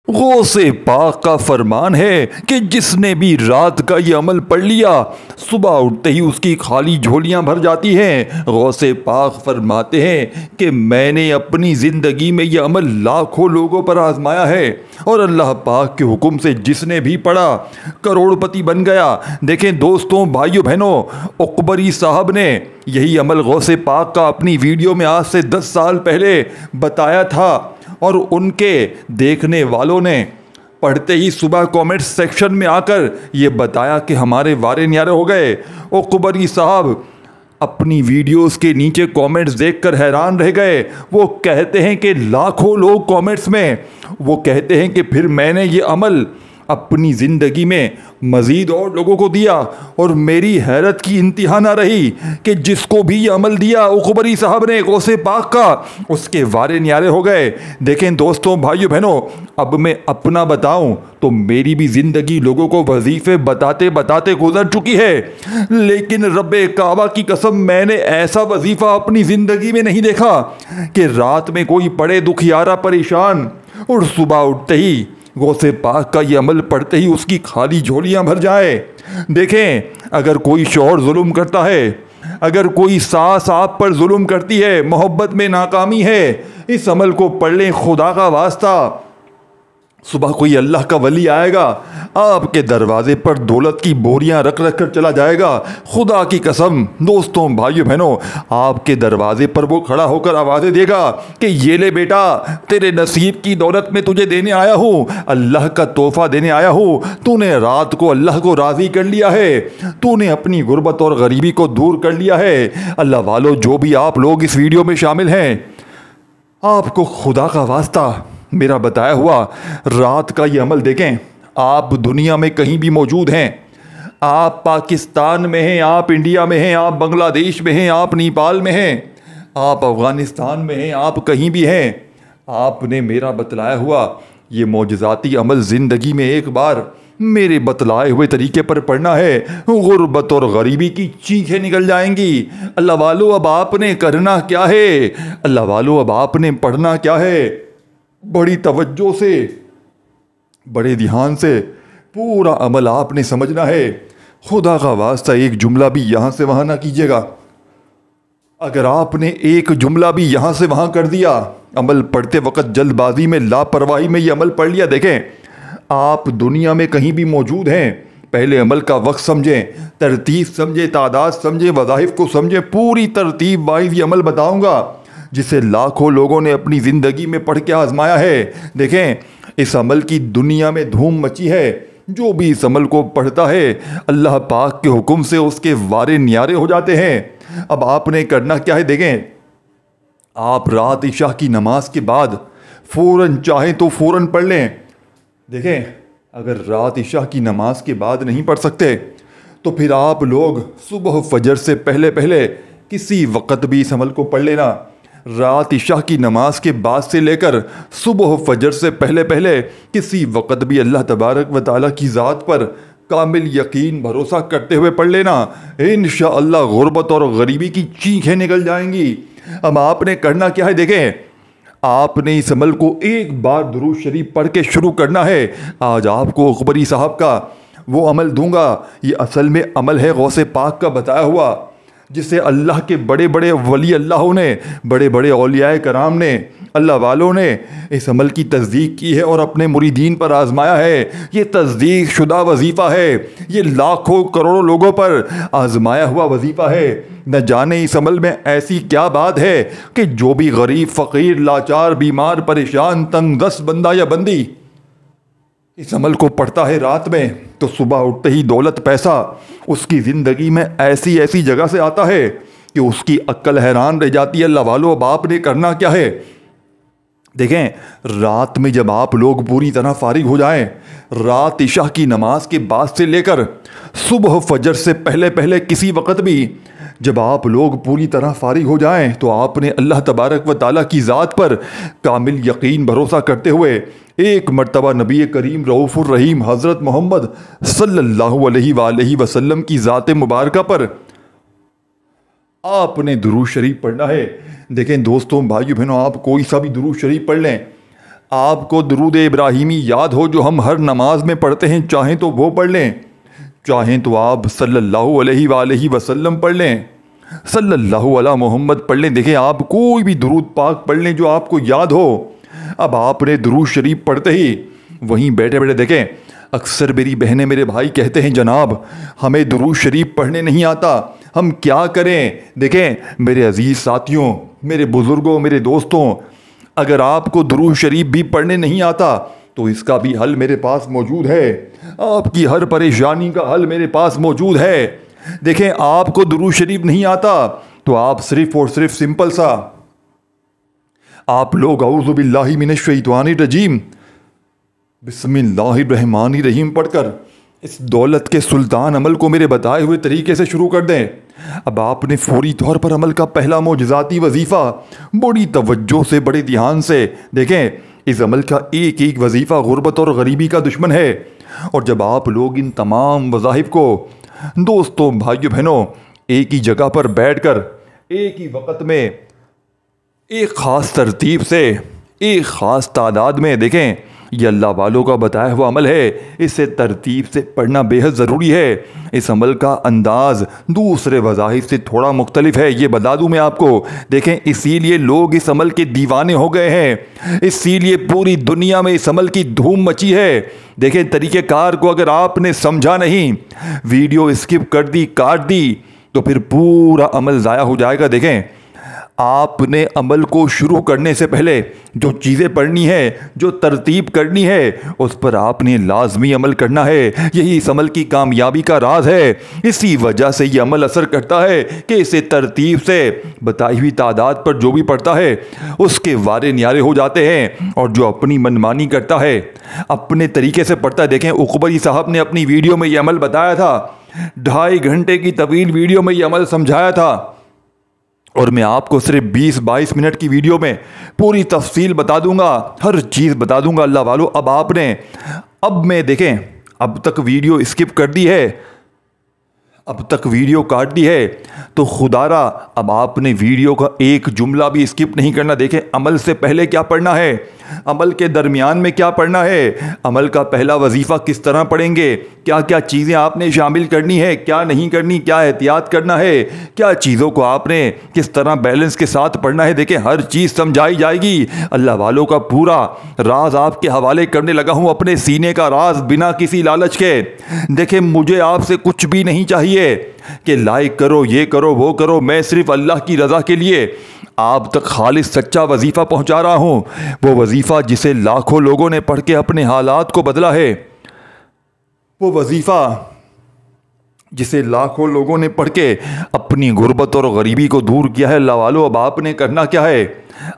غوث پاک کا فرمان ہے کہ جس نے بھی رات کا یہ عمل پڑھ لیا صبح اٹھتے ہی اس کی خالی جھولیاں بھر جاتی ہیں۔ غوث پاک فرماتے ہیں کہ میں نے اپنی زندگی میں یہ عمل لاکھوں لوگوں پر آزمایا ہے اور اللہ پاک کے حکم سے جس نے بھی پڑھا کروڑ پتی بن گیا۔ دیکھیں دوستوں، بھائیوں بہنوں، اکبری صاحب نے یہی عمل غوث پاک کا اپنی ویڈیو میں آج سے 10 سال پہلے بتایا تھا اور ان کے دیکھنے والوں نے پڑھتے ہی صبح کومنٹ سیکشن میں آ کر یہ بتایا کہ ہمارے وارے نیارے ہو گئے۔ اکبری صاحب اپنی ویڈیوز کے نیچے کومنٹس دیکھ کر حیران رہ گئے۔ وہ کہتے ہیں کہ لاکھوں لوگ کومنٹس میں وہ کہتے ہیں کہ پھر میں نے یہ عمل اپنی زندگی میں مزید اور لوگوں کو دیا اور میری حیرت کی انتہا نہ رہی کہ جس کو بھی یہ عمل دیا اکبری صاحب نے غوث پاک کا، اس کے وارے نیارے ہو گئے۔ دیکھیں دوستوں، بھائیو بہنوں، اب میں اپنا بتاؤں تو میری بھی زندگی لوگوں کو وظیفے بتاتے بتاتے گزر چکی ہے، لیکن رب کعبہ کی قسم میں نے ایسا وظیفہ اپنی زندگی میں نہیں دیکھا کہ رات میں کوئی پڑے دکھیارا پریشان اور صبح اٹھتے ہی غوث پاک کا یہ عمل پڑھتے ہی اس کی خالی جھولیاں بھر جائے۔ دیکھیں، اگر کوئی شوہر ظلم کرتا ہے، اگر کوئی ساس آپ پر ظلم کرتی ہے، محبت میں ناکامی ہے، اس عمل کو پڑھ لیں خدا کا واسطہ۔ صبح کوئی اللہ کا ولی آئے گا، آپ کے دروازے پر دولت کی بوریاں رکھ رکھ کر چلا جائے گا۔ خدا کی قسم دوستوں، بھائیو بہنوں، آپ کے دروازے پر وہ کھڑا ہو کر آوازیں دے گا کہ یہ لے بیٹا، تیرے نصیب کی دولت میں تجھے دینے آیا ہوں، اللہ کا تحفہ دینے آیا ہوں۔ تو نے رات کو اللہ کو راضی کر لیا ہے، تو نے اپنی غربت اور غریبی کو دور کر لیا ہے۔ اللہ والو، جو بھی آپ لوگ اس ویڈیو میں شامل ہیں، آپ کو خدا کا واسطہ میرا بتایا ہوا رات کا یہ عمل دیکھیں۔ آپ دنیا میں کہیں بھی موجود ہیں، آپ پاکستان میں ہیں، آپ انڈیا میں ہیں، آپ بنگلہ دیش میں ہیں، آپ نیپال میں ہیں، آپ افغانستان میں ہیں، آپ کہیں بھی ہیں، آپ نے میرا بتلایا ہوا یہ معجزاتی عمل زندگی میں ایک بار میرے بتلائے ہوئے طریقے پر پڑھنا ہے، غربت اور غریبی کی چیخیں نکل جائیں گی۔ اللہ والو، اب آپ نے کرنا کیا ہے؟ اللہ والو، اب آپ نے پڑھنا کیا ہے؟ بڑی توجہ سے، بڑے دھیان سے پورا عمل آپ نے سمجھنا ہے۔ خدا کا واسطہ ایک جملہ بھی یہاں سے وہاں نہ کیجیے گا۔ اگر آپ نے ایک جملہ بھی یہاں سے وہاں کر دیا، عمل پڑھتے وقت جلد بازی میں، لاپرواہی میں یہ عمل پڑھ لیا، دیکھیں آپ دنیا میں کہیں بھی موجود ہیں، پہلے عمل کا وقت سمجھیں، ترتیب سمجھیں، تعداد سمجھیں، وظائف کو سمجھیں، پوری ترتیب وائز یہ عمل بتاؤں گا جسے لاکھوں لوگوں نے اپنی زندگی میں پڑھ کے آزمایا ہے۔ دیکھیں اس عمل کی دنیا میں دھوم مچی ہے، جو بھی اس عمل کو پڑھتا ہے اللہ پاک کے حکم سے اس کے وارے نیارے ہو جاتے ہیں۔ اب آپ نے کرنا کیا ہے؟ دیکھیں آپ رات عشاء کی نماز کے بعد فوراً چاہیں تو فوراً پڑھ لیں۔ دیکھیں اگر رات عشاء کی نماز کے بعد نہیں پڑھ سکتے تو پھر آپ لوگ صبح فجر سے پہلے پہلے کسی وقت بھی اس عمل کو پڑھ لینا۔ رات عشاء کی نماز کے بعد سے لے کر صبح فجر سے پہلے پہلے کسی وقت بھی اللہ تبارک و تعالیٰ کی ذات پر کامل یقین بھروسہ کرتے ہوئے پڑھ لینا، انشاءاللہ غربت اور غریبی کی چیخیں نکل جائیں گی۔ اب آپ نے کرنا کیا ہے؟ دیکھیں آپ نے اس عمل کو ایک بار درود شریف پڑھ کے شروع کرنا ہے۔ آج آپ کو اکبری صاحب کا وہ عمل دوں گا، یہ اصل میں عمل ہے غوث پاک کا بتایا ہوا، جسے اللہ کے بڑے بڑے ولی اللہ نے، بڑے بڑے اولیاء کرام نے، اللہ والوں نے اس عمل کی تصدیق کی ہے اور اپنے مریدین پر آزمایا ہے۔ یہ تصدیق شدہ وظیفہ ہے، یہ لاکھوں کروڑوں لوگوں پر آزمایا ہوا وظیفہ ہے۔ نہ جانے اس عمل میں ایسی کیا بات ہے کہ جو بھی غریب، فقیر، لاچار، بیمار، پریشان، تنگ دست بندہ یا بندی اس عمل کو پڑھتا ہے رات میں تو صبح اٹھتے ہی دولت، پیسہ اس کی زندگی میں ایسی ایسی جگہ سے آتا ہے کہ اس کی عقل حیران رہ جاتی ہے۔ اللہ والو، اب آپ نے کرنا کیا ہے؟ دیکھیں رات میں جب آپ لوگ پوری طرح فارغ ہو جائیں، رات عشاء کی نماز کے بعد سے لے کر صبح فجر سے پہلے پہلے کسی وقت بھی جب آپ لوگ پوری طرح فارغ ہو جائیں تو آپ نے اللہ تبارک و تعالیٰ کی ذات پر کامل یقین بھروسہ کرتے ہوئے ایک مرتبہ نبی کریم رؤوف الرحیم حضرت محمد صلی اللہ علیہ وآلہ وسلم کی ذات مبارکہ پر آپ نے درود شریف پڑھنا ہے۔ دیکھیں دوستوں، بھائیو بہنوں، آپ کوئی سا بھی درود شریف پڑھ لیں، آپ کو درود ابراہیمی یاد ہو جو ہم ہر نماز میں پڑھتے ہیں، چاہیں تو وہ پڑھ لیں، چاہیں تو آپ صلی اللہ علیہ وآلہ وسلم پڑھ لیں، صلی اللہ علیہ محمد پڑھ لیں۔ دیکھیں آپ کوئی بھی درود پاک پڑھ لیں جو آپ کو یاد ہو۔ اب آپ نے درود شریف پڑھتے ہی وہیں بیٹھے بیٹھے دیکھیں اکثر میری بہنیں میرے بھائی کہتے ہیں جناب ہمیں درود شریف پڑھنے نہیں آتا، ہم کیا کریں؟ دیکھیں میرے عزیز ساتھیوں، میرے بزرگوں، میرے دوستوں، اگر آپ کو درود شریف بھی پڑھنے نہیں آتا تو اس کا بھی حل میرے پاس موجود ہے، آپ کی ہر پریشانی کا حل میرے پاس موجود ہے۔ دیکھیں آپ کو درود شریف نہیں آتا تو آپ صرف اور صرف سمپل سا آپ لوگ اعوذ باللہ من الشیطان الرجیم بسم اللہ الرحمن الرحیم پڑھ کر اس دولت کے سلطان عمل کو میرے بتائے ہوئے طریقے سے شروع کر دیں۔ اب آپ نے فوری طور پر عمل کا پہلا معجزاتی وظیفہ بڑی توجہ سے، بڑے دھیان سے دیکھیں، اس عمل کا ایک ایک وظیفہ غربت اور غریبی کا دشمن ہے، اور جب آپ لوگ ان تمام وظائف کو دوستوں، بھائیوں، بہنوں ایک ہی جگہ پر بیٹھ کر ایک ہی وقت میں ایک خاص ترتیب سے ایک خاص تعداد میں، دیکھیں یہ اللہ والوں کا بتایا ہوا عمل ہے، اسے ترتیب سے پڑھنا بے حد ضروری ہے۔ اس عمل کا انداز دوسرے وظائف سے تھوڑا مختلف ہے، یہ بتا دوں میں آپ کو۔ دیکھیں اسی لیے لوگ اس عمل کے دیوانے ہو گئے ہیں، اسی لیے پوری دنیا میں اس عمل کی دھوم مچی ہے۔ دیکھیں طریقہ کار کو اگر آپ نے سمجھا نہیں، ویڈیو اسکپ کر دی، کاٹ دی، تو پھر پورا عمل ضائع ہو جائے گا۔ دیکھیں آپ نے عمل کو شروع کرنے سے پہلے جو چیزیں پڑھنی ہے، جو ترتیب کرنی ہے، اس پر آپ نے لازمی عمل کرنا ہے۔ یہی اس عمل کی کامیابی کا راز ہے۔ اسی وجہ سے یہ عمل اثر کرتا ہے کہ اسے ترتیب سے بتائی ہوئی تعداد پر جو بھی پڑھتا ہے اس کے وارے نیارے ہو جاتے ہیں، اور جو اپنی منمانی کرتا ہے، اپنے طریقے سے پڑھتا ہے۔ دیکھیں عقبری صاحب نے اپنی ویڈیو میں یہ عمل بتایا تھا، 2.5 گھنٹے کی طویل ویڈیو میں یہ عمل سمجھایا تھا، اور میں آپ کو صرف 20-22 منٹ کی ویڈیو میں پوری تفصیل بتا دوں گا، ہر چیز بتا دوں گا۔ اللہ والو اب میں دیکھیں اب تک ویڈیو اسکپ کر دی ہے، اب تک ویڈیو کاٹ دی ہے، تو خدا را اب آپ نے ویڈیو کا ایک جملہ بھی اسکپ نہیں کرنا۔ دیکھیں عمل سے پہلے کیا پڑھنا ہے، عمل کے درمیان میں کیا پڑھنا ہے، عمل کا پہلا وظیفہ کس طرح پڑھیں گے، کیا کیا چیزیں آپ نے شامل کرنی ہے، کیا نہیں کرنی، کیا احتیاط کرنا ہے، کیا چیزوں کو آپ نے کس طرح بیلنس کے ساتھ پڑھنا ہے۔ دیکھیں ہر چیز سمجھائی جائے گی۔ اللہ والوں کا پورا راز آپ کے حوالے کرنے لگا ہوں، اپنے سینے کا راز، بنا کسی لالچ کے۔ دیکھیں مجھے آپ سے کچھ بھی نہیں چاہیے کہ لائک کرو، یہ کرو، وہ کرو، میں صرف اللہ کی رضا کے لیے آپ تک خالص سچا وظیفہ پہنچا رہا ہوں، وہ وظیفہ جسے لاکھوں لوگوں نے پڑھ کے اپنے حالات کو بدلا ہے، وہ وظیفہ جسے لاکھوں لوگوں نے پڑھ کے اپنی غربت اور غریبی کو دور کیا ہے۔ اللہ والو اب آپ نے کرنا کیا ہے،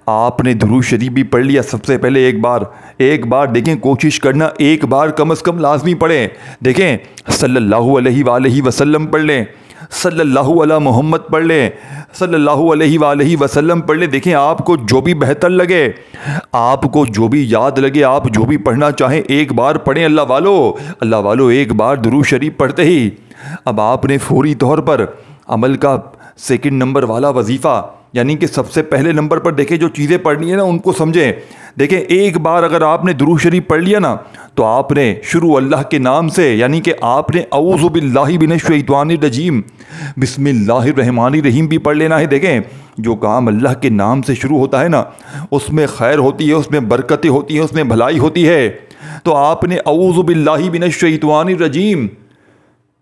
آپ نے درود شریف بھی پڑھ لیا۔ سب سے پہلے ایک بار دیکھیں کوشش کرنا، ایک بار کم از کم لازمی پڑھیں۔ دیکھیں صلی اللہ علیہ وآلہ وسلم پڑھ لیں، صلی اللہ علیہ محمد پڑھ لیں، صلی اللہ علیہ وآلہ وسلم پڑھ لیں۔ دیکھیں آپ کو جو بھی بہتر لگے، آپ کو جو بھی یاد لگے، آپ جو بھی پڑھنا چاہیں ایک بار پڑھیں۔ اللہ والو ایک بار درود شریف پڑھتے ہی اب آپ نے فوری طور پر عمل کا سیکنڈ نمبر والا وظیفہ، یعنی کہ سب سے پہلے نمبر پر دیکھیں جو چیزیں پڑھنی ہیں نا ان کو سمجھیں۔ دیکھیں ایک بار اگر آپ نے درود شریف پڑھ لیا نا تو آپ نے شروع اللہ کے نام سے، یعنی کہ آپ نے اعوذ باللہ من الشیطان الرجیم بسم اللہ الرحمن الرحیم بھی پڑھ لینا ہے۔ دیکھیں جو کام اللہ کے نام سے شروع ہوتا ہے نا اس میں خیر ہوتی ہے، اس میں برکتیں ہوتی ہیں، اس میں بھلائی ہوتی ہے۔ تو آپ نے اعوذ باللہ من الشیطان الرجیم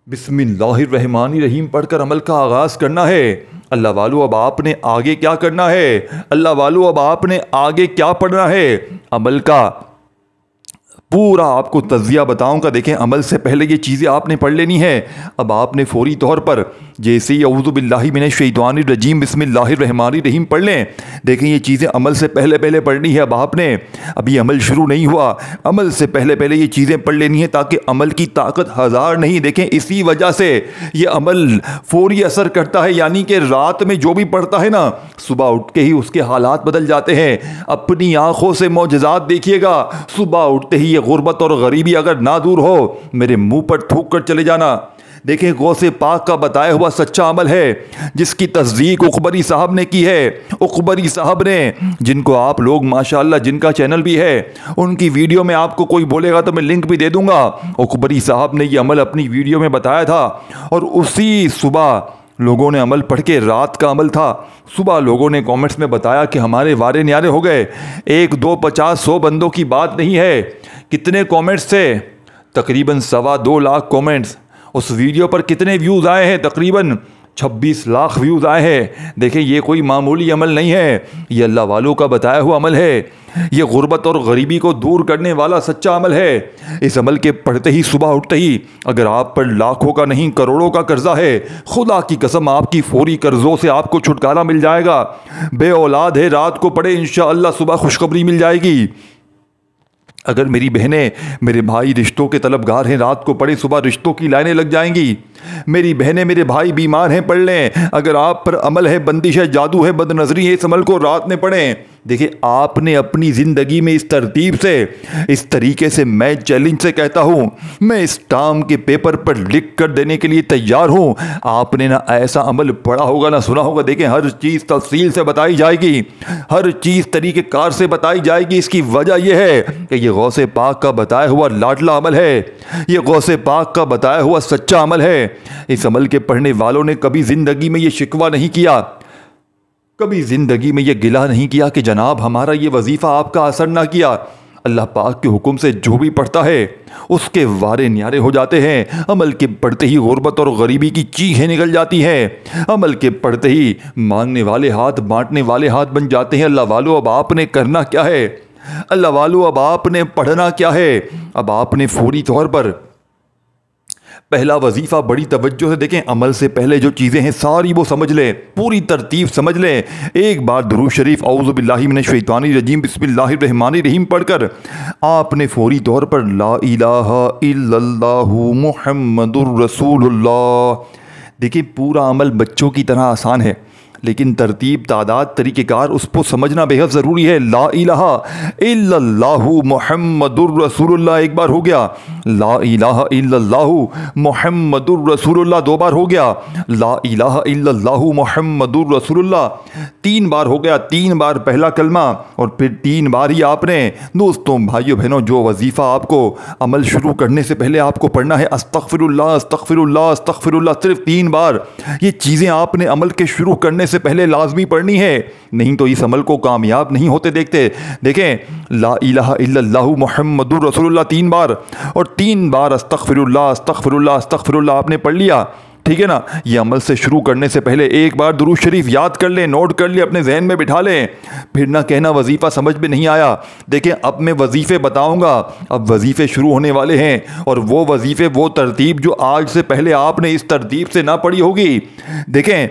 بسم اللہ الرحمن الرحیم پڑھ کر عمل کا آغاز کرنا ہے۔ اللہ والو اب آپ نے آگے کیا کرنا ہے، اللہ والو اب آپ نے آگے کیا پڑھنا ہے، عمل کا پورا آپ کو تجزیہ بتاؤں گا۔ دیکھیں عمل سے پہلے یہ چیزیں آپ نے پڑھ لینی ہے۔ اب آپ نے فوری طور پر جیسے ہی اعوذ باللہ من الشیطان الرجیم بسم اللہ الرحمن الرحیم پڑھ لیں، دیکھیں یہ چیزیں عمل سے پہلے پڑھنی ہے۔ اب آپ نے ابھی عمل شروع نہیں ہوا، عمل سے پہلے یہ چیزیں پڑھ لینی ہے تاکہ عمل کی طاقت ہزار نہیں۔ دیکھیں اسی وجہ سے یہ عمل فوری اثر کرتا ہے، یعنی کہ رات میں جو بھی پڑھتا ہے نا صبح اٹھ کے ہی اس کے حالات بدل جاتے ہیں۔ اپنی آنکھوں سے معجزات دیکھیے گا، صبح اٹھتے ہی غربت اور غریبی اگر نہ دور ہو میرے منہ پر تھوک کر چلے جانا۔ دیکھیں غوث پاک کا بتایا ہوا سچا عمل ہے جس کی تصدیق اقبری صاحب نے کی ہے. اقبری صاحب نے، جن کو آپ لوگ ماشاءاللہ جن کا چینل بھی ہے، ان کی ویڈیو میں آپ کو کوئی بولے گا تو میں لنک بھی دے دوں گا. اقبری صاحب نے یہ عمل اپنی ویڈیو میں بتایا تھا اور اسی صبح لوگوں نے عمل پڑھ کے، رات کا عمل تھا، صبح لوگوں نے کامنٹس میں بتایا کہ ہمارے وارے نیارے ہو گئے. 1 2 50 100 بندوں کی بات نہیں ہے. کتنے کامنٹس تھے؟ تقریباً 2.25 لاکھ کامنٹس. اس ویڈیو پر کتنے ویوز آئے ہیں؟ تقریباً 26 لاکھ ویوز آئے ہیں. دیکھیں یہ کوئی معمولی عمل نہیں ہے، یہ اللہ والوں کا بتایا ہوا عمل ہے. یہ غربت اور غریبی کو دور کرنے والا سچا عمل ہے. اس عمل کے پڑھتے ہی، صبح اٹھتے ہی، اگر آپ پر لاکھوں کا نہیں کروڑوں کا قرضہ ہے، خدا کی قسم آپ کی فوری قرضوں سے آپ کو چھٹکارا مل جائے گا. بے اولاد ہے، رات کو پڑھے، انشاءاللہ صبح خوشخبری مل جائے گی. اگر میری بہنیں، میرے بھائی رشتوں کے طلبگار ہیں، رات کو پڑھیں، صبح رشتوں کی لائنیں لگ جائیں گی. میری بہنیں، میرے بھائی بیمار ہیں، پڑھ لیں. اگر آپ پر عمل ہے، بندش ہے، جادو ہے، بد نظری ہے، اس عمل کو رات میں پڑھیں. دیکھیں آپ نے اپنی زندگی میں اس ترتیب سے، اس طریقے سے، میں چیلنج سے کہتا ہوں، میں اس ٹام کے پیپر پر لکھ کر دینے کے لیے تیار ہوں. آپ نے نہ ایسا عمل پڑھا ہوگا نہ سنا ہوگا. دیکھیں ہر چیز تفصیل سے بتائی جائے گی، ہر چیز طریقہ کار سے بتائی جائے گی. اس کی وجہ یہ ہے کہ یہ غوث پاک کا بتایا ہوا لاڈلا عمل ہے، یہ غوث پاک کا بتایا ہوا سچا عمل ہے. اس عمل کے پڑھنے والوں نے کبھی زندگی میں یہ شکوہ نہیں کیا، کبھی زندگی میں یہ گلہ نہیں کیا کہ جناب ہمارا یہ وظیفہ آپ کا اثر نہ کیا. اللہ پاک کے حکم سے جو بھی پڑھتا ہے اس کے وارے نیارے ہو جاتے ہیں. عمل کے پڑھتے ہی غربت اور غریبی کی چیخیں نکل جاتی ہیں. عمل کے پڑھتے ہی مانگنے والے ہاتھ بانٹنے والے ہاتھ بن جاتے ہیں. اللہ والو اب آپ نے کرنا کیا ہے؟ اللہ والو اب آپ نے پڑھنا کیا ہے؟ اب آپ نے فوری طور پر پہلا وظیفہ بڑی توجہ سے دیکھیں. عمل سے پہلے جو چیزیں ہیں ساری وہ سمجھ لیں، پوری ترتیب سمجھ لیں. ایک بار درود شریف اعوذ باللہ من الشیطان الرجیم بسم اللہ الرحمن الرحیم پڑھ کر آپ نے فوری طور پر لا الہ الا اللہ محمد الرسول اللہ. دیکھیں پورا عمل بچوں کی طرح آسان ہے، لیکن ترتیب، تعداد، طریقہ کار اس کو سمجھنا بے حد ضروری ہے. لا الہ الا اللہ محمد الرسول اللہ ایک بار ہو گیا، لا الہ الا اللہ محمد الرسول اللہ 2 بار ہو گیا، لا الہ الا اللہ محمد الرسول اللہ 3 بار ہو گیا. 3 بار پہلا کلمہ اور پھر 3 بار ہی آپ نے، دوستوں بھائیوں بہنوں، جو وظیفہ آپ کو عمل شروع کرنے سے پہلے آپ کو پڑھنا ہے، استغفر اللہ استغفر اللہ استغفر اللہ، صرف 3 بار. یہ چیزیں آپ نے عمل کے شروع کرنے سے پہلے لازمی پڑھنی ہے، نہیں تو اس عمل کو کامیاب نہیں ہوتے دیکھتے. دیکھیں لا الہ الا اللہ محمد الرسول اللہ 3 بار اور 3 بار استغفر اللہ استغفر اللہ استغفر اللہ آپ نے پڑھ لیا. ٹھیک ہے نا؟ یہ عمل سے شروع کرنے سے پہلے ایک بار درود شریف یاد کر لیں، نوٹ کر لیں، اپنے ذہن میں بٹھا لیں. پھر نہ کہنا وظیفہ سمجھ میں نہیں آیا. دیکھیں اب میں وظیفے بتاؤں گا، اب وظیفے شروع ہونے والے ہیں، اور وہ وظیفے، وہ ترتیب جو آج سے پہلے آپ نے اس ترتیب سے نہ پڑھی ہوگی. دیکھیں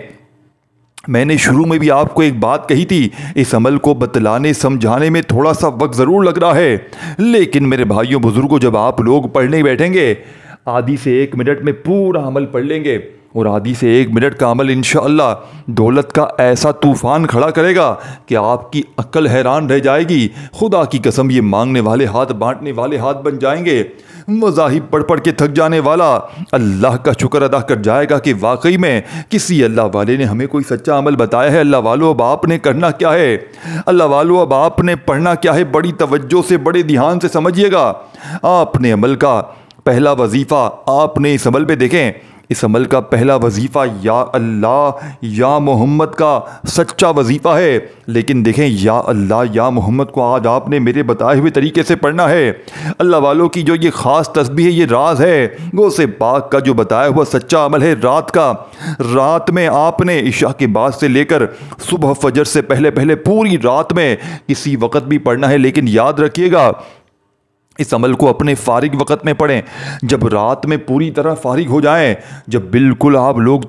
میں نے شروع میں بھی آپ کو ایک بات کہی تھی، اس عمل کو بتلانے سمجھانے میں تھوڑا سا وقت ضرور لگ رہا ہے، لیکن میرے بھائیوں بزرگوں جب آپ لوگ پڑھنے بیٹھیں گے آدھی سے 1 منٹ میں پورا عمل پڑھ لیں گے، اور آدھی سے 1 منٹ کا عمل انشاءاللہ دولت کا ایسا طوفان کھڑا کرے گا کہ آپ کی عقل حیران رہ جائے گی. خدا کی قسم یہ مانگنے والے ہاتھ بانٹنے والے ہاتھ بن جائیں گے. مذاہب پڑھ پڑھ کے تھک جانے والا اللہ کا شکر ادا کر جائے گا کہ واقعی میں کسی اللہ والے نے ہمیں کوئی سچا عمل بتایا ہے. اللہ والو اب آپ نے کرنا کیا ہے؟ اللہ والو اب آپ نے پڑھنا کیا ہے؟ بڑی توجہ سے، بڑے دھیان سے سمجھیے گا. آپ نے عمل کا پہلا وظیفہ، آپ نے اس عمل پہ دیکھیں، اس عمل کا پہلا وظیفہ یا اللہ یا محمد کا سچا وظیفہ ہے. لیکن دیکھیں یا اللہ یا محمد کو آج آپ نے میرے بتائے ہوئے طریقے سے پڑھنا ہے. اللہ والوں کی جو یہ خاص تسبیح ہے، یہ راز ہے غوث پاک کا جو بتایا ہوا سچا عمل ہے رات کا. رات میں آپ نے عشاء کے بعد سے لے کر صبح فجر سے پہلے پوری رات میں کسی وقت بھی پڑھنا ہے. لیکن یاد رکھیے گا اس عمل کو اپنے فارغ وقت میں پڑھیں. جب رات میں پوری طرح فارغ ہو جائیں، جب بالکل آپ لوگ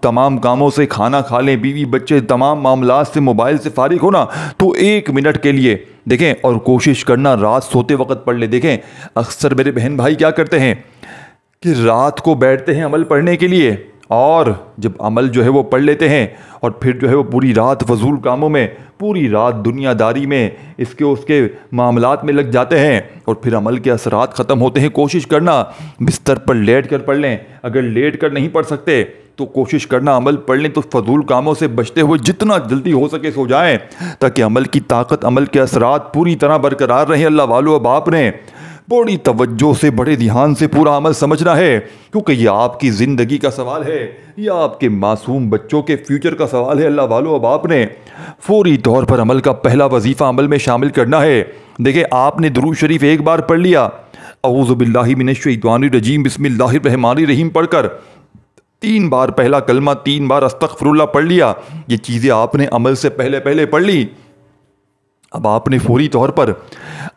تمام کاموں سے، کھانا کھا لیں، بیوی بچے تمام معاملات سے، موبائل سے فارغ ہونا، تو 1 منٹ کے لیے دیکھیں، اور کوشش کرنا رات سوتے وقت پڑھ لیں. دیکھیں اکثر میرے بہن بھائی کیا کرتے ہیں کہ رات کو بیٹھتے ہیں عمل پڑھنے کے لیے اور جب عمل جو ہے وہ پڑھ لیتے ہیں اور پھر جو ہے وہ پوری رات فضول کاموں میں، پوری رات دنیا داری میں، اس کے معاملات میں لگ جاتے ہیں، اور پھر عمل کے اثرات ختم ہوتے ہیں، کوشش کرنا بستر پر لیٹ کر پڑھ لیں۔ اگر لیٹ کر نہیں پڑھ سکتے تو کوشش کرنا عمل پڑھ لیں، تو فضول کاموں سے بچتے ہوئے جتنا جلدی ہو سکے سو جائیں، تاکہ عمل کی طاقت، عمل کے اثرات پوری طرح برقرار رہیں۔ اللہ والو، اب آپ نے بڑی توجہ سے، بڑے دھیان سے پورا عمل سمجھنا ہے، کیونکہ یہ آپ کی زندگی کا سوال ہے، یہ آپ کے معصوم بچوں کے فیوچر کا سوال ہے۔ اللہ والو، اب آپ نے فوری طور پر عمل کا پہلا وظیفہ عمل میں شامل کرنا ہے۔ دیکھیں، آپ نے درود شریف ایک بار پڑھ لیا، اعوذ باللہ من الشیطان الرجیم بسم اللہ الرحمن الرحیم پڑھ کر 3 بار پہلا کلمہ، 3 بار استغفر اللہ پڑھ لیا، یہ چیزیں آپ نے عمل سے پہلے پڑھ لی۔ اب آپ نے فوری طور پر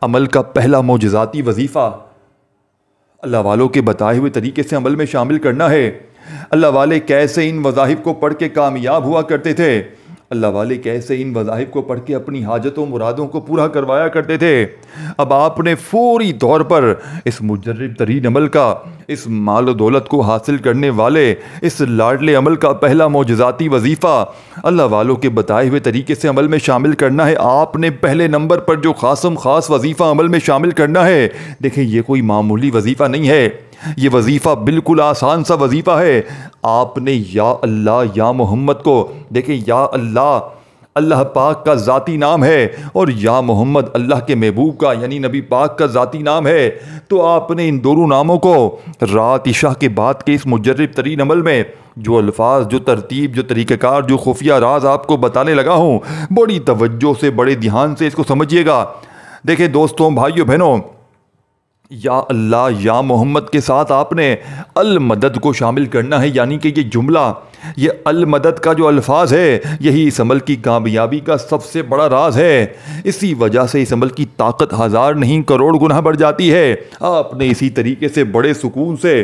عمل کا پہلا معجزاتی وظیفہ اللہ والوں کے بتائے ہوئے طریقے سے عمل میں شامل کرنا ہے۔ اللہ والے کیسے ان وظائف کو پڑھ کے کامیاب ہوا کرتے تھے، اللہ والے کیسے ان وظائف کو پڑھ کے اپنی حاجتوں مرادوں کو پورا کروایا کرتے تھے۔ اب آپ نے فوری طور پر اس مجرب ترین عمل کا، اس مال و دولت کو حاصل کرنے والے اس لاڈلے عمل کا پہلا معجزاتی وظیفہ اللہ والوں کے بتائے ہوئے طریقے سے عمل میں شامل کرنا ہے۔ آپ نے پہلے نمبر پر جو خاص وظیفہ عمل میں شامل کرنا ہے، دیکھیں یہ کوئی معمولی وظیفہ نہیں ہے، یہ وظیفہ بالکل آسان سا وظیفہ ہے۔ آپ نے یا اللہ یا محمد کو، دیکھیں یا اللہ اللہ پاک کا ذاتی نام ہے، اور یا محمد اللہ کے محبوب کا یعنی نبی پاک کا ذاتی نام ہے، تو آپ نے ان دونوں ناموں کو رات عشاء کے بعد کے اس مجرب ترین عمل میں جو الفاظ، جو ترتیب، جو طریقہ کار، جو خفیہ راز آپ کو بتانے لگا ہوں، بڑی توجہ سے، بڑے دھیان سے اس کو سمجھیے گا۔ دیکھیں دوستوں، بھائیو بہنوں، یا اللہ یا محمد کے ساتھ آپ نے المدد کو شامل کرنا ہے، یعنی کہ یہ جملہ، یہ المدد کا جو الفاظ ہے، یہی اس عمل کی کامیابی کا سب سے بڑا راز ہے۔ اسی وجہ سے اس عمل کی طاقت 1000 نہیں کروڑ گنا بڑھ جاتی ہے۔ آپ نے اسی طریقے سے بڑے سکون سے،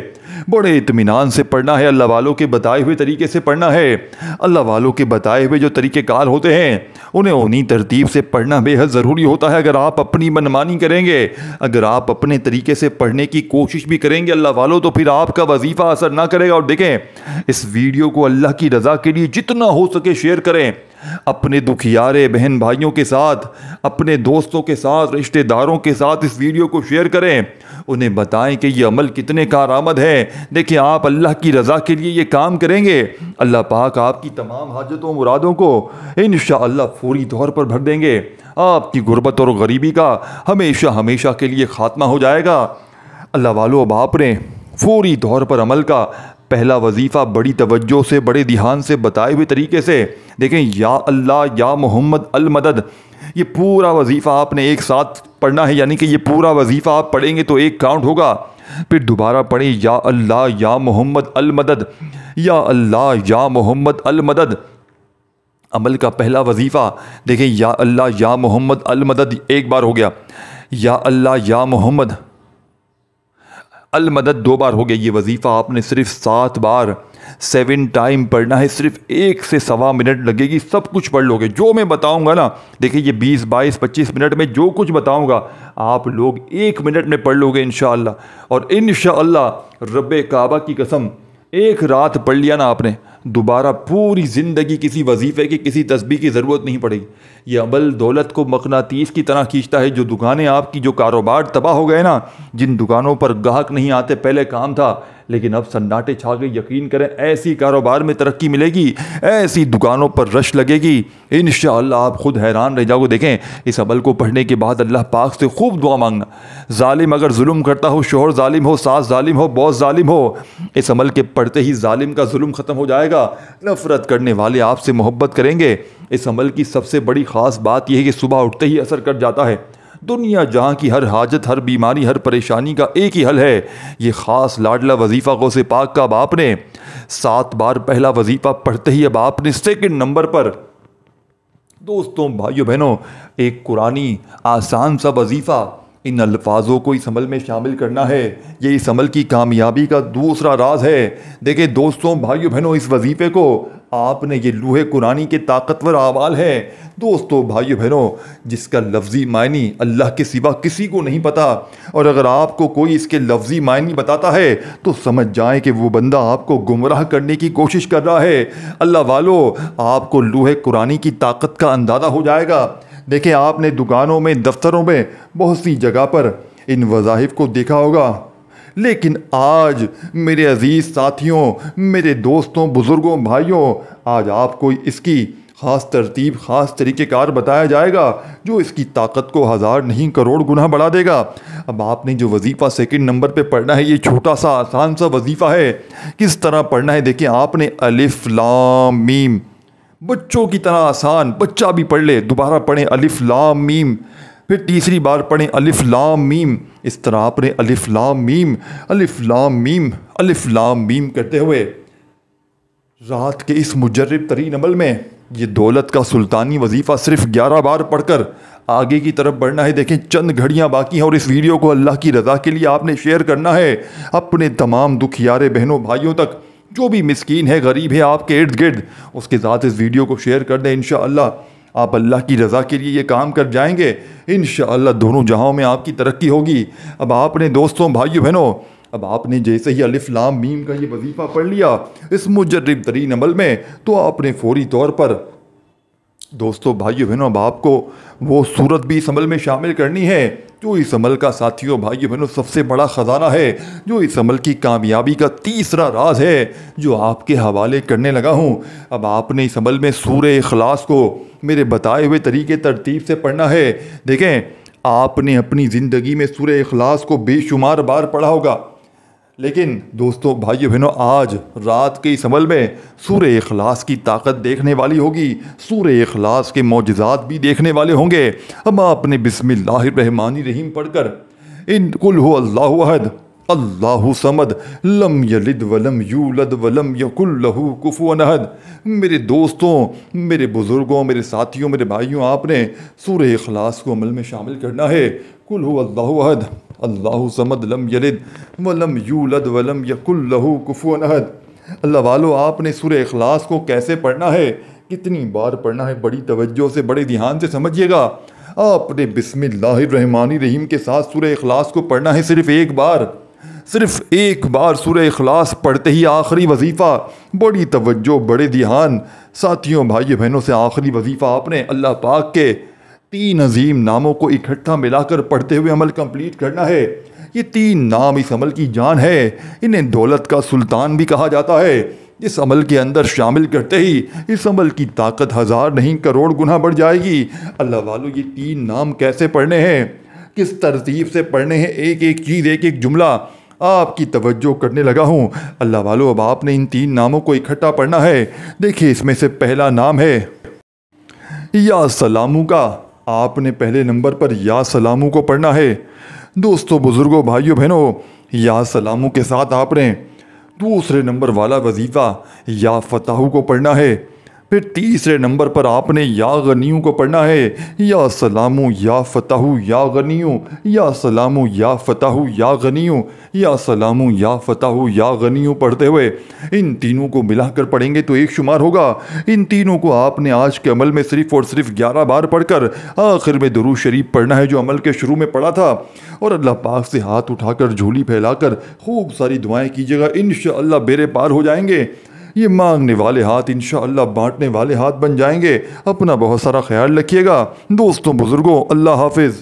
بڑے اطمینان سے پڑھنا ہے، اللہ والوں کے بتائے ہوئے طریقے سے پڑھنا ہے۔ اللہ والوں کے بتائے ہوئے جو طریقے کار ہوتے ہیں، انہیں انہی ترتیب سے پڑھنا بے حد ضروری ہوتا ہے۔ اگر آپ اپنی منمانی کریں گے، اگر آپ اپنے طریقے سے پڑھنے کی کوشش بھی کریں گے اللہ والوں، تو پھر آپ کا وظیفہ اثر نہ کرے گا۔ اور دیکھیں، اس ویڈیو کو اللہ کی رضا کے لیے جتنا ہو سکے شیئر کریں، اپنے دکھیارے بہن بھائیوں کے ساتھ، اپنے دوستوں کے ساتھ، رشتہ داروں کے ساتھ اس ویڈیو کو شیئر کریں، انہیں بتائیں کہ یہ عمل کتنے کارآمد ہے۔ دیکھیں، آپ اللہ کی رضا کے لیے یہ کام کریں گے، اللہ پاک آپ کی تمام حاجتوں مرادوں کو انشاءاللہ فوری طور پر بھر دیں گے۔ آپ کی غربت اور غریبی کا ہمیشہ کے لیے خاتمہ ہو جائے گا۔ اللہ والو، اب آپ نے فوری طور پر عمل کا پہلا وظیفہ بڑی توجہ سے، بڑے دھیان سے بتائے ہوئے طریقے سے، دیکھیں یا اللہ یا محمد المدد، یہ پورا وظیفہ آپ نے ایک ساتھ پڑھنا ہے، یعنی کہ یہ پورا وظیفہ آپ پڑھیں گے تو ایک کاؤنٹ ہوگا۔ پھر دوبارہ پڑھیں یا اللہ یا محمد المدد، یا اللہ یا محمد المدد، عمل کا پہلا وظیفہ۔ دیکھیں یا اللہ یا محمد المدد ایک بار ہو گیا، یا اللہ یا محمد المدد 2 بار ہو گیا۔ یہ وظیفہ آپ نے صرف 7 بار 7 ٹائم پڑھنا ہے، صرف 1 سے 1.25 منٹ لگے گی، سب کچھ پڑھ لو گے جو میں بتاؤں گا نا۔ دیکھیں یہ 20 22 25 منٹ میں جو کچھ بتاؤں گا آپ لوگ 1 منٹ میں پڑھ لو گے انشاءاللہ۔ اور انشاءاللہ رب کعبہ کی قسم، ایک رات پڑھ لیا نا آپ نے، دوبارہ پوری زندگی کسی وظیفے کی، کسی تسبیح کی ضرورت نہیں پڑے گی۔ یہ عمل دولت کو مقناطیس کی طرح کھینچتا ہے۔ جو دکانیں آپ کی، جو کاروبار تباہ ہو گئے نا، جن دکانوں پر گاہک نہیں آتے، پہلے کام تھا لیکن اب سناٹے چھا گئے، یقین کریں ایسی کاروبار میں ترقی ملے گی، ایسی دکانوں پر رش لگے گی، انشاءاللہ آپ خود حیران رہ جاؤ گے۔ دیکھیں اس عمل کو پڑھنے کے بعد اللہ پاک سے خوب دعا مانگنا۔ ظالم اگر ظلم کرتا ہو، شوہر ظالم ہو، ساس ظالم ہو، باس ظالم ہو، اس عمل کے پڑھتے ہی ظالم کا ظلم ختم ہو جائے گا، نفرت کرنے والے آپ سے محبت کریں گے۔ اس عمل کی سب سے بڑی خاص بات یہ ہے کہ صبح اٹھتے ہی اثر کر جاتا ہے۔ دنیا جہاں کی ہر حاجت، ہر بیماری، ہر پریشانی کا ایک ہی حل ہے، یہ خاص لاڈلا وظیفہ غوث پاک کا۔ اب آپ نے 7 بار پہلا وظیفہ پڑھتے ہی اب آپ نے 2nd نمبر پر، دوستوں بھائیو بہنوں، ایک قرآنی آسان سا وظیفہ، ان الفاظوں کو اس عمل میں شامل کرنا ہے، یہ اس عمل کی کامیابی کا دوسرا راز ہے۔ دیکھیں دوستوں بھائیو بہنوں، اس وظیفے کو آپ نے یہ لوح قرآنی کے طاقتور اعمال ہیں دوستو بھائیو بہنوں جس کا لفظی معنی اللہ کے سوا کسی کو نہیں پتا، اور اگر آپ کو کوئی اس کے لفظی معنی بتاتا ہے تو سمجھ جائیں کہ وہ بندہ آپ کو گمراہ کرنے کی کوشش کر رہا ہے۔ اللہ والو، آپ کو لوح قرآنی کی طاقت کا اندازہ ہو جائے گا۔ دیکھیں، آپ نے دکانوں میں، دفتروں میں، بہت سی جگہ پر ان وظائف کو دیکھا ہوگا، لیکن آج میرے عزیز ساتھیوں، میرے دوستوں، بزرگوں، بھائیوں، آج آپ کو اس کی خاص ترتیب، خاص طریقہ کار بتایا جائے گا جو اس کی طاقت کو ہزار نہیں کروڑ گنا بڑھا دے گا۔ اب آپ نے جو وظیفہ سیکنڈ نمبر پہ پڑھنا ہے، یہ چھوٹا سا آسان سا وظیفہ ہے۔ کس طرح پڑھنا ہے؟ دیکھیں، آپ نے الف لام میم، بچوں کی طرح آسان، بچہ بھی پڑھ لے، دوبارہ پڑھیں الف لام میم، پھر تیسری بار پڑھیں الف لام میم۔ اس طرح آپ نے الف لام میم، الف لام میم، الف لام میم کرتے ہوئے رات کے اس مجرب ترین عمل میں یہ دولت کا سلطانی وظیفہ صرف 11 بار پڑھ کر آگے کی طرف بڑھنا ہے۔ دیکھیں، چند گھڑیاں باقی ہیں اور اس ویڈیو کو اللہ کی رضا کے لیے آپ نے شیئر کرنا ہے اپنے تمام دکھیارے بہنوں بھائیوں تک۔ جو بھی مسکین ہے، غریب ہے آپ کے ارد گرد، اس کے ساتھ اس ویڈیو کو شیئر کر دیں۔ انشاءاللہ آپ اللہ کی رضا کے لیے یہ کام کر جائیں گے، انشاءاللہ دونوں جہاں میں آپ کی ترقی ہوگی۔ اب آپ نے دوستوں، بھائیو بہنوں، اب آپ نے جیسے ہی الف لام میم کا یہ وظیفہ پڑھ لیا اس مجرب ترین عمل میں، تو آپ نے فوری طور پر دوستوں، بھائیو بہنوں، اب آپ کو وہ صورت بھی اس عمل میں شامل کرنی ہے جو اس عمل کا ساتھیوں، بھائیو بہنوں، سب سے بڑا خزانہ ہے، جو اس عمل کی کامیابی کا تیسرا راز ہے جو آپ کے حوالے کرنے لگا ہوں۔ اب آپ نے اس عمل میں سورہ اخلاص کو میرے بتائے ہوئے طریقے ترتیب سے پڑھنا ہے۔ دیکھیں، آپ نے اپنی زندگی میں سورہ اخلاص کو بے شمار بار پڑھا ہوگا، لیکن دوستوں، بھائیو بہنوں، آج رات کے اس عمل میں سورہ اخلاص کی طاقت دیکھنے والی ہوگی، سورہ اخلاص کے معجزات بھی دیکھنے والے ہوں گے۔ اب آپ نے بسم اللہ الرحمن الرحیم پڑھ کر ان قل هو اللہ احد اللہ صمد لم یلد ولم یولد ولم یکن لہ کفوا احد، میرے دوستوں، میرے بزرگوں، میرے ساتھیوں، میرے بھائیوں، آپ نے سورہ اخلاص کو عمل میں شامل کرنا ہے۔ قل هو اللہ احد اللہ صمد لم یلد ولم یولد ولم یکن لہ کفوا احد۔ اللہ والو، آپ نے سورہ اخلاص کو کیسے پڑھنا ہے، کتنی بار پڑھنا ہے، بڑی توجہ سے، بڑے دھیان سے سمجھیے گا۔ آپ نے بسم اللہ الرحمن الرحیم کے ساتھ سورہ اخلاص کو پڑھنا ہے صرف ایک بار، صرف ایک بار سورہ اخلاص پڑھتے ہی آخری وظیفہ، بڑی توجہ، بڑے دھیان ساتھیوں، بھائیو بہنوں سے آخری وظیفہ آپ نے اللہ پاک کے 3 عظیم ناموں کو اکٹھا ملا کر پڑھتے ہوئے عمل کمپلیٹ کرنا ہے۔ یہ 3 نام اس عمل کی جان ہے، انہیں دولت کا سلطان بھی کہا جاتا ہے۔ اس عمل کے اندر شامل کرتے ہی اس عمل کی طاقت ہزار نہیں کروڑ گنا بڑھ جائے گی۔ اللہ والو، یہ 3 نام کیسے پڑھنے ہیں، کس ترتیب سے پڑھنے ہیں، ایک ایک چیز، ایک ایک جملہ آپ کی توجہ کرنے لگا ہوں۔ اللہ والو، اب آپ نے ان 3 ناموں کو اکٹھا پڑھنا ہے۔ دیکھیں، اس میں سے پہلا نام ہے یا سلامو کا، آپ نے پہلے نمبر پر یا سلامو کو پڑھنا ہے۔ دوستو، بزرگوں، بھائیو بہنوں، یا سلامو کے ساتھ آپ نے دوسرے نمبر والا وظیفہ یا فتحو کو پڑھنا ہے۔ پھر تیسرے نمبر پر آپ نے یا غنیوں کو پڑھنا ہے، یا سلامو یا فتحو یا غنیوں، یا سلامو یا فتحو یا غنیوں، یا سلامو یا فتحو یا غنیوں پڑھتے ہوئے ان تینوں کو ملا کر پڑھیں گے تو ایک شمار ہوگا۔ ان تینوں کو آپ نے آج کے عمل میں صرف اور صرف 11 بار پڑھ کر آخر میں درود شریف پڑھنا ہے جو عمل کے شروع میں پڑھا تھا، اور اللہ پاک سے ہاتھ اٹھا کر جھولی پھیلا کر خوب ساری دعائیں کیجیے گا، انشاءاللہ بیڑے پار ہو جائیں گے۔ یہ مانگنے والے ہاتھ انشاءاللہ بانٹنے والے ہاتھ بن جائیں گے۔ اپنا بہت سارا خیال رکھیے گا دوستوں، بزرگوں، اللہ حافظ۔